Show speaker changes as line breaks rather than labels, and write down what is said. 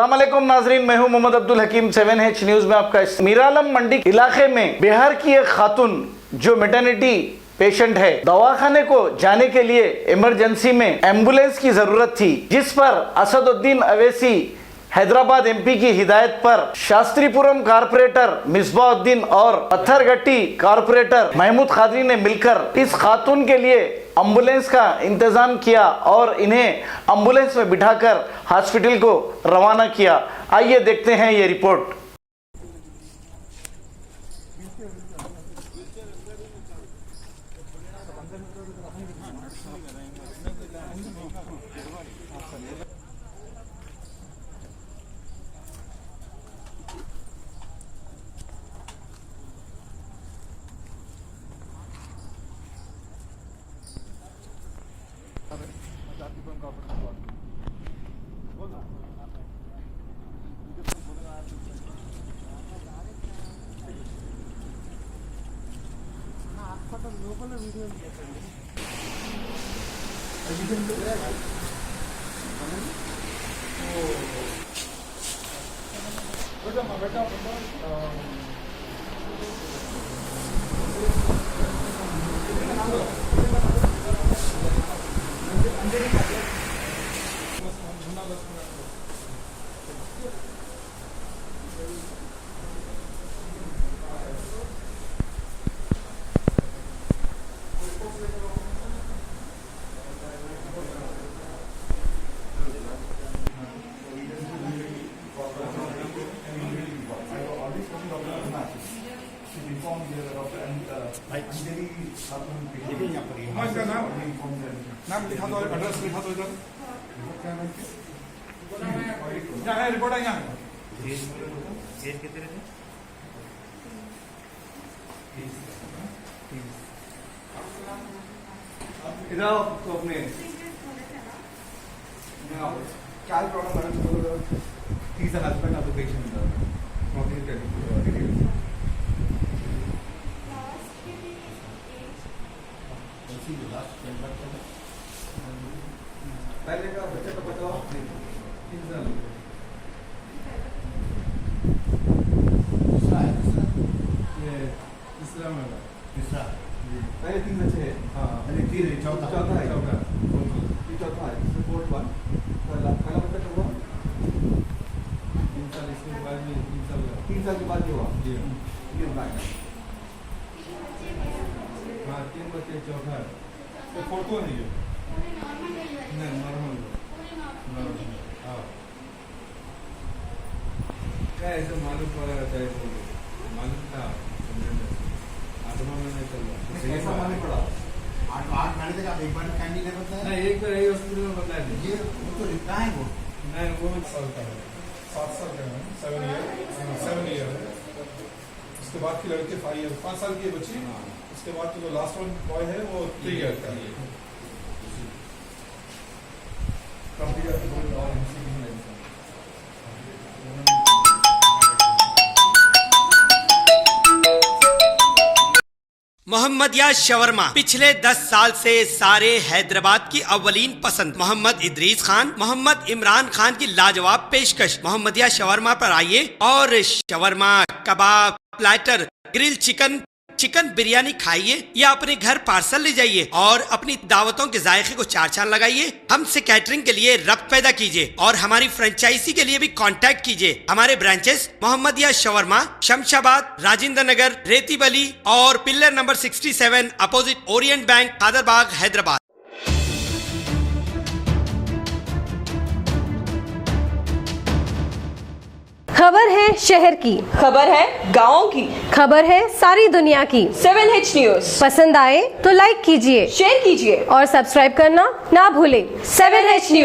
अस्सलामुअलैकुम नाजरीन, मैं हूं मोहम्मद अब्दुल हकीम। 7H न्यूज में आपका मीरालम मंडी इलाके में बिहार की एक खातून जो मैटरनिटी पेशेंट है, दवाखाने को जाने के लिए इमरजेंसी में एम्बुलेंस की जरूरत थी, जिस पर असदुद्दीन अवैसी हैदराबाद MP की हिदायत पर शास्त्रीपुरम कारपोरेटर मिसबाउद्दीन और पत्थरगट्टी कारपोरेटर महमूद कादरी ने मिलकर इस खातून के लिए एम्बुलेंस का इंतजाम किया और इन्हें एम्बुलेंस में बिठाकर हॉस्पिटल को रवाना किया। आइए देखते हैं ये रिपोर्ट।
नाम लिखा दो, एड्रेस लिखा दो इधर। यहाँ है रिपोर्ट है, यहाँ इधर तो अपने child problem है, he's the husband of the patient. पहले का बच्चे को बताओ, पहले 3 बच्चे हैं। हाँ, चौथा है। रिपोर्ट 1 पहला बच्चा कब हुआ? 3 साल इसके बाद में 3 साल के बाद हुआ। ये हाँ, 3 बच्चे, चौथा तो फोर्थ वन है ये। नहीं, नॉर्मल। हाँ, क्या ऐसे मालूम पड़ा चाहे तो मालूम था, आत्मा में नहीं चल रहा। कैसा मालूम पड़ा?
8 महीने तक आप एक बार कैंडी नहीं बताया?
नहीं, एक बार यही हॉस्पिटल में बताया नहीं।
ये वो तो लिखता है वो।
नहीं, वो 7 साल का है। 7 साल का है, 7 ईयर है। उसके बाद की लड़के 5 ईयर, 5 साल की बच्ची। उसके बाद तो जो लास्ट वन बॉय है वो 3 ईयर का है।
मोहम्मदिया शवरमा पिछले 10 साल से सारे हैदराबाद की अव्वलीन पसंद मोहम्मद इदरीस खान, मोहम्मद इमरान खान की लाजवाब पेशकश। मोहम्मदिया शवरमा पर आइए और शवरमा, कबाब, प्लेटर, ग्रिल चिकन बिरयानी खाइए या अपने घर पार्सल ले जाइए और अपनी दावतों के जायके को 4 चांद लगाइए। हमसे कैटरिंग के लिए रब्त पैदा कीजिए और हमारी फ्रेंचाइजी के लिए भी कांटेक्ट कीजिए। हमारे ब्रांचेस मोहम्मदिया शवरमा, शमशाबाद, राजेंद्र नगर, रेती बली और pillar number 67 opposite Orient bank, Kadarbagh, Hyderabad.
खबर है शहर की,
खबर है गाँव की,
खबर है सारी दुनिया की।
7H न्यूज
पसंद आए तो लाइक कीजिए,
शेयर कीजिए
और सब्सक्राइब करना ना भूलें।
7H news.